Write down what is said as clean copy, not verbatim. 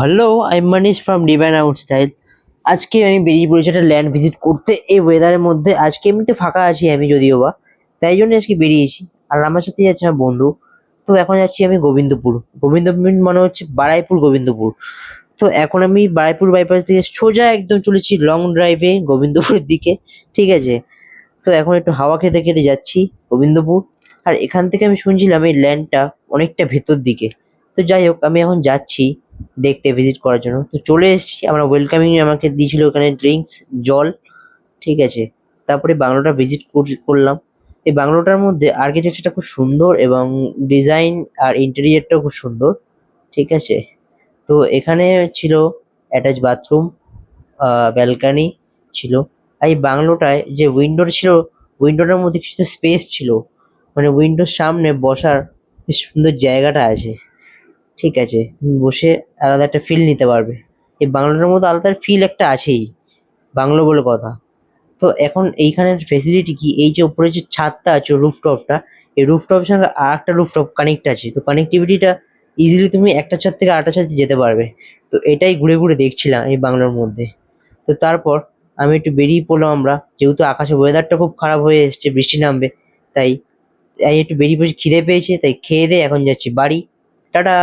Hello, I am Manish from divine outstyle. আজকে আমি বেরিয়ে পড়েছি একটা ল্যান্ড ভিজিট করতে এই ওয়েদারের মধ্যে। আজকে এমনিতে ফাঁকা আছি আমি যদিও বা, তাই জন্য আজকে বেরিয়েছি। আর আমার সাথে যাচ্ছে আমার বন্ধু। তো এখন যাচ্ছি আমি গোবিন্দপুর। গোবিন্দপুর মানে হচ্ছে বারাইপুর গোবিন্দপুর। তো এখন আমি বারাইপুর বাইপাস থেকে সোজা একদম চলেছি লং ড্রাইভে গোবিন্দপুরের দিকে। ঠিক আছে? তো এখন একটু হাওয়া খেতে খেতে যাচ্ছি গোবিন্দপুর। আর এখান থেকে আমি শুনছিলাম এই ল্যান্ডটা অনেকটা ভেতর দিকে। তো যাই হোক, আমি এখন যাচ্ছি দেখতে, ভিজিট করার জন্য। তো চলে এসেছি, আমরা ওয়েলকামিং আমাকে দিয়েছিল ওখানে ড্রিঙ্কস, জল। ঠিক আছে? তারপরে বাংলোটা ভিজিট করলাম। এই বাংলোটার মধ্যে আর্কিটেকচারটা খুব সুন্দর এবং ডিজাইন আর ইন্টেরিয়রটাও খুব সুন্দর। ঠিক আছে? তো এখানে ছিল অ্যাটাচ বাথরুম, ব্যালকনি ছিল। আর এই বাংলোটায় যে উইন্ডোটা ছিল, উইন্ডোটার মধ্যে কিছু স্পেস ছিল। মানে উইন্ডোর সামনে বসার বেশ সুন্দর জায়গাটা আছে। ঠিক আছে? তুমি বসে আলাদা একটা ফিল নিতে পারবে। এই বাংলোটার মধ্যে আলাদা ফিল একটা আছেই, বাংলো বলে কথা। তো এখন এইখানের ফেসিলিটি কি, এই যে উপরে যে ছাদটা আছে রুফটপটা, এই রুফটপের সঙ্গে আর একটা রুফটপ কানেক্ট আছে। তো কানেক্টিভিটিটা ইজিলি তুমি একটা ছাদ থেকে আরেকটা ছাদে যেতে পারবে। তো এটাই ঘুরে ঘুরে দেখছিলাম এই বাংলোর মধ্যে। তো তারপর আমি একটু বেরিয়ে পড়লাম আমরা, যেহেতু আকাশে ওয়েদারটা খুব খারাপ হয়ে এসছে, বৃষ্টি নামবে। তাই তাই একটু বেরিয়ে পড়েছি, খিদে পেয়েছে, তাই খেয়ে দিয়ে এখন যাচ্ছি বাড়ি। টাটা।